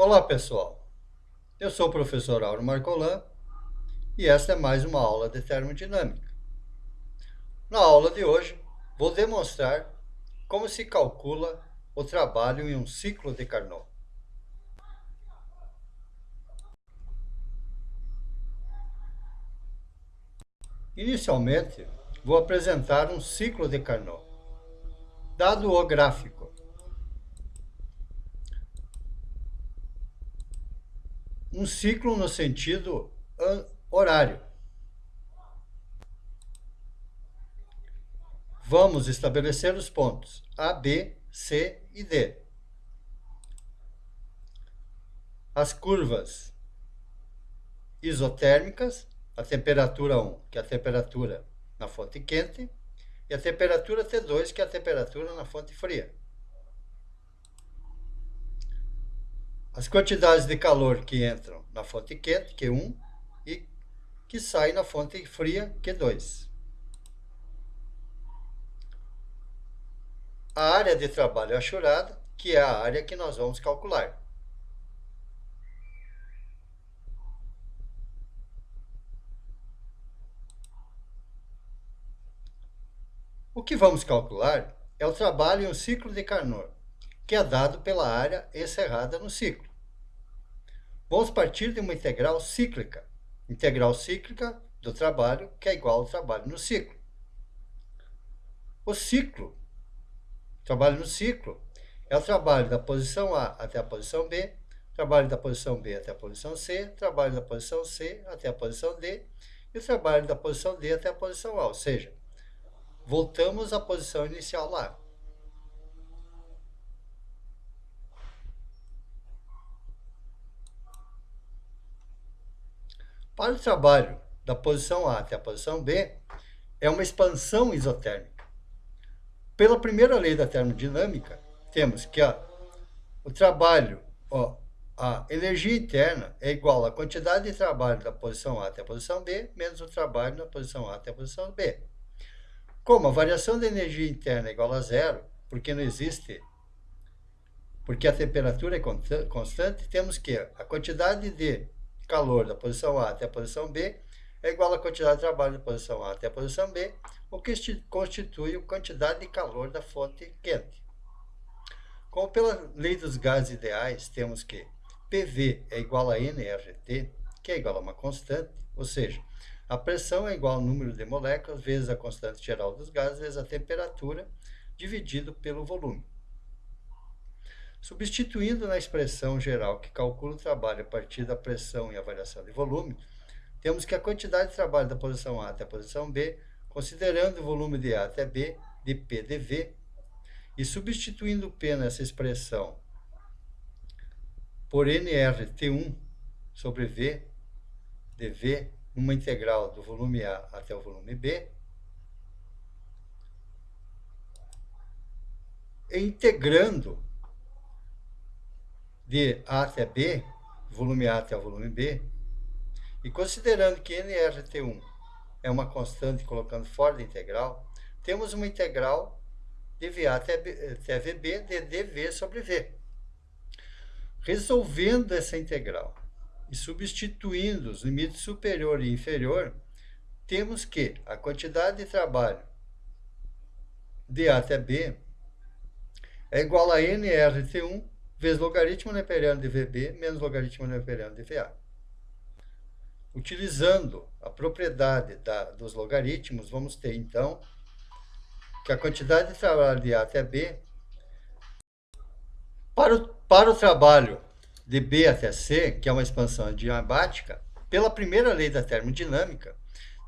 Olá, pessoal. Eu sou o professor Auro Marcolan e esta é mais uma aula de termodinâmica. Na aula de hoje, vou demonstrar como se calcula o trabalho em um ciclo de Carnot. Inicialmente, vou apresentar um ciclo de Carnot. Dado o gráfico, um ciclo no sentido horário. Vamos estabelecer os pontos A, B, C e D. As curvas isotérmicas, a temperatura 1, que é a temperatura na fonte quente, e a temperatura T2, que é a temperatura na fonte fria. As quantidades de calor que entram na fonte quente, Q1, e que saem na fonte fria, Q2. A área de trabalho achurada, que é a área que nós vamos calcular. O que vamos calcular é o trabalho em um ciclo de Carnot, que é dado pela área encerrada no ciclo. Vamos partir de uma integral cíclica do trabalho, que é igual ao trabalho no ciclo. O trabalho no ciclo, é o trabalho da posição A até a posição B, trabalho da posição B até a posição C, trabalho da posição C até a posição D, e o trabalho da posição D até a posição A, ou seja, voltamos à posição inicial lá. Para o trabalho da posição A até a posição B, é uma expansão isotérmica. Pela primeira lei da termodinâmica, temos que o trabalho, a energia interna é igual à quantidade de trabalho da posição A até a posição B, menos o trabalho da posição A até a posição B. Como a variação da energia interna é igual a zero, porque a temperatura é constante, temos que a quantidade de calor da posição A até a posição B é igual à quantidade de trabalho da posição A até a posição B, o que constitui a quantidade de calor da fonte quente. Como pela lei dos gases ideais, temos que PV é igual a nRT, que é igual a uma constante, ou seja, a pressão é igual ao número de moléculas vezes a constante geral dos gases vezes a temperatura dividido pelo volume. Substituindo na expressão geral que calcula o trabalho a partir da pressão e a variação de volume, temos que a quantidade de trabalho da posição A até a posição B, considerando o volume de A até B, de P dV, e substituindo P nessa expressão por nRT1 sobre V, dV, numa integral do volume A até o volume B, e integrando de A até B, volume A até o volume B, e considerando que nRT1 é uma constante colocando fora da integral, temos uma integral de VA até VB de dV sobre V. Resolvendo essa integral e substituindo os limites superior e inferior, temos que a quantidade de trabalho de A até B é igual a nRT1 vezes logaritmo neperiano de VB menos logaritmo neperiano de VA. Utilizando a propriedade dos logaritmos, vamos ter então que a quantidade de trabalho de A até B, para o trabalho de B até C, que é uma expansão adiabática, pela primeira lei da termodinâmica,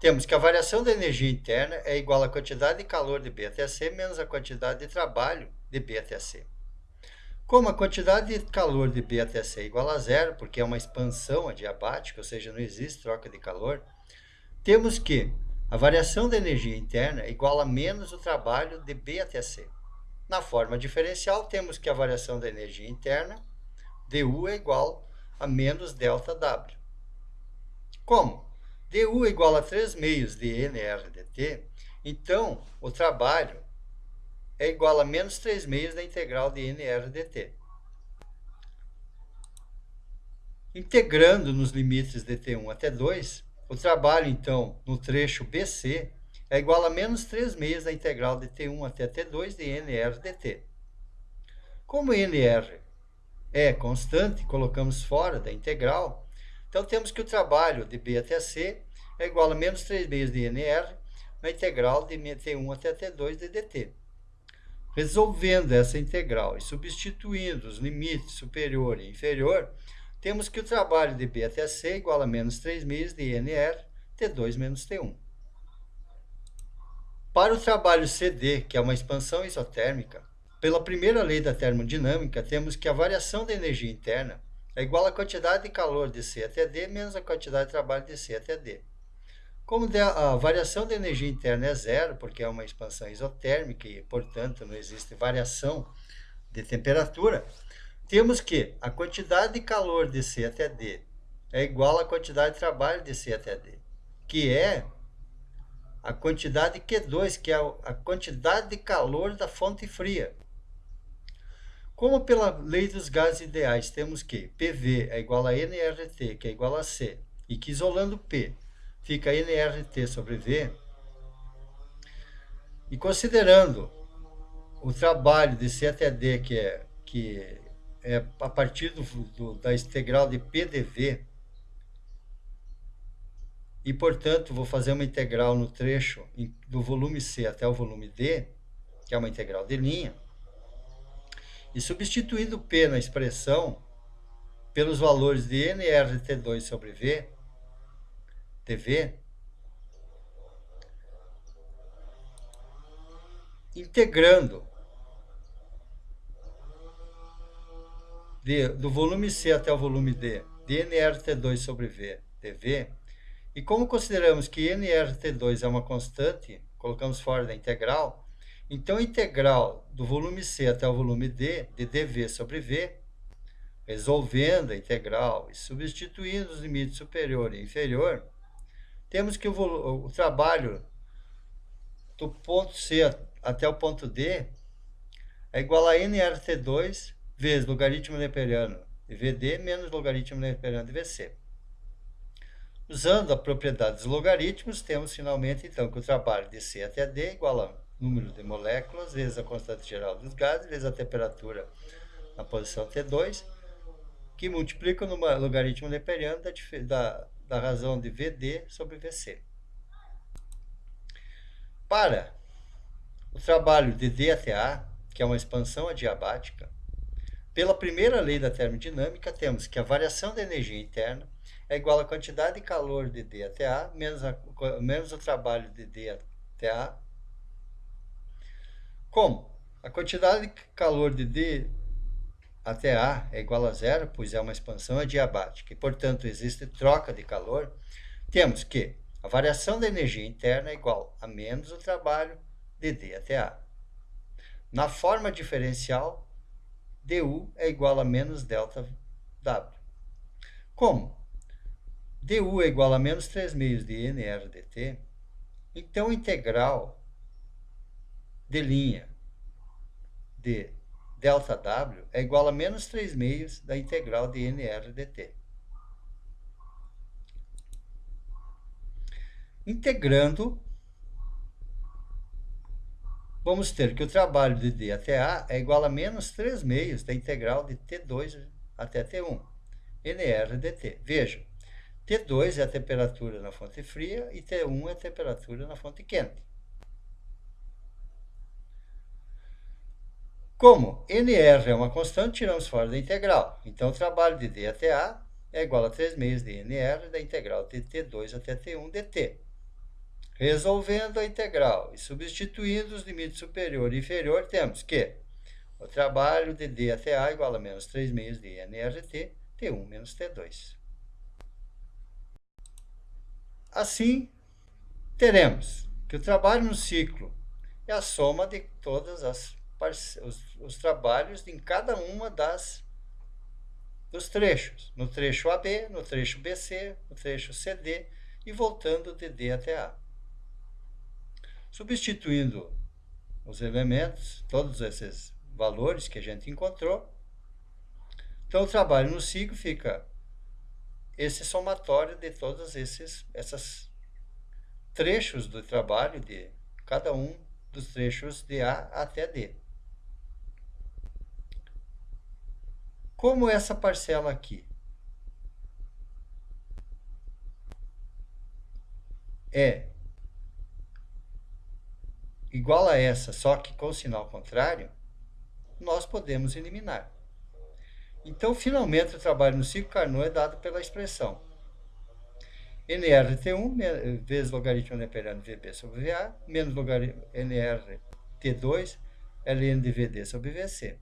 temos que a variação da energia interna é igual à quantidade de calor de B até C menos a quantidade de trabalho de B até C. Como a quantidade de calor de B até C é igual a zero, porque é uma expansão adiabática, ou seja, não existe troca de calor, temos que a variação da energia interna é igual a menos o trabalho de B até C. Na forma diferencial, temos que a variação da energia interna, dU, é igual a menos ΔW. Como? dU é igual a 3 meios de nRdt, então o trabalho é igual a menos 3 meios da integral de nRdt. Integrando nos limites de T1 até 2, o trabalho, então, no trecho BC é igual a menos 3 meios da integral de T1 até T2 de NR dt. Como NR é constante, colocamos fora da integral, então temos que o trabalho de B até C é igual a menos 3 meios de NR na integral de T1 até T2 de dt. Resolvendo essa integral e substituindo os limites superior e inferior, temos que o trabalho de B até C é igual a menos 3 meios de NR T2 menos T1. Para o trabalho CD, que é uma expansão isotérmica, pela primeira lei da termodinâmica, temos que a variação da energia interna é igual à quantidade de calor de C até D menos a quantidade de trabalho de C até D. Como a variação da energia interna é zero, porque é uma expansão isotérmica e, portanto, não existe variação de temperatura, temos que a quantidade de calor de C até D é igual à quantidade de trabalho de C até D, que é a quantidade Q2, que é a quantidade de calor da fonte fria. Como pela lei dos gases ideais temos que PV é igual a nRT, que é igual a C, e que isolando P fica nRT sobre V, e considerando o trabalho de C até D, que é a partir da integral de P dV, e, portanto, vou fazer uma integral no trecho do volume C até o volume D, que é uma integral de linha, e substituindo P na expressão pelos valores de nRT2 sobre V, dV, integrando do volume C até o volume D, de nRT2 sobre V, dV, e como consideramos que nRT2 é uma constante, colocamos fora da integral, então a integral do volume C até o volume D, de dV sobre V, resolvendo a integral e substituindo os limites superior e inferior, temos que o trabalho do ponto C até o ponto D é igual a nRT2 vezes logaritmo neperiano de VD menos logaritmo neperiano de VC. Usando a propriedade dos logaritmos, temos finalmente então que o trabalho de C até D é igual a número de moléculas vezes a constante geral dos gases vezes a temperatura na posição T2, que multiplica no logaritmo neperiano da razão de VD sobre VC. Para o trabalho de D até A, que é uma expansão adiabática, pela primeira lei da termodinâmica, temos que a variação da energia interna é igual à quantidade de calor de D até A menos o trabalho de D até A. Como a quantidade de calor de D até A é igual a zero, pois é uma expansão adiabática e, portanto, existe troca de calor, temos que a variação da energia interna é igual a menos o trabalho de D até A. Na forma diferencial, du é igual a menos delta W. Como du é igual a menos 3 meios de nr dt, então integral de linha de delta W é igual a menos 3 meios da integral de nr dt. Integrando, vamos ter que o trabalho de D até A é igual a menos 3 meios da integral de T2 até T1, nr dt. Veja, T2 é a temperatura na fonte fria e T1 é a temperatura na fonte quente. Como nr é uma constante, tiramos fora da integral. Então, o trabalho de D até A é igual a 3 meios de nr da integral de T2 até T1 dt. Resolvendo a integral e substituindo os limites superior e inferior, temos que o trabalho de D até A é igual a menos 3 meios de nRT, T1 menos T2. Assim, teremos que o trabalho no ciclo é a soma de todos os trabalhos em cada uma dos trechos. No trecho AB, no trecho BC, no trecho CD e voltando de D até A. Substituindo os elementos, todos esses valores que a gente encontrou, então o trabalho no ciclo fica esse somatório de todos esses trechos do trabalho, de cada um dos trechos de A até D. Como essa parcela aqui é igual a essa, só que com o sinal contrário, nós podemos eliminar. Então, finalmente, o trabalho no ciclo Carnot é dado pela expressão NRT1 vezes logaritmo neperiano de VB sobre VA, menos logaritmo NRT2 ln de VD sobre VC.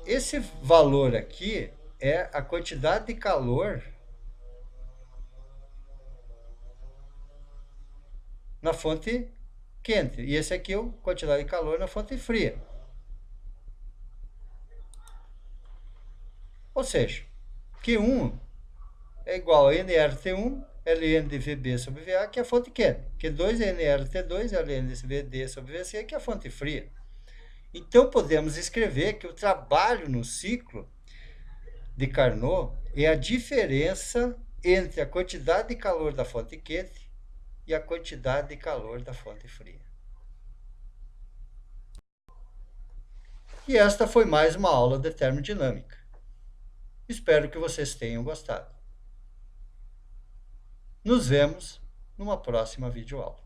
Esse valor aqui é a quantidade de calor na fonte quente. E esse aqui é a quantidade de calor na fonte fria. Ou seja, Q1 é igual a NRT1 ln de VB sobre VA, que é a fonte quente. Q2 é NRT2 ln de VD sobre VC, que é a fonte fria. Então, podemos escrever que o trabalho no ciclo de Carnot é a diferença entre a quantidade de calor da fonte quente e a quantidade de calor da fonte fria. E esta foi mais uma aula de termodinâmica. Espero que vocês tenham gostado. Nos vemos numa próxima videoaula.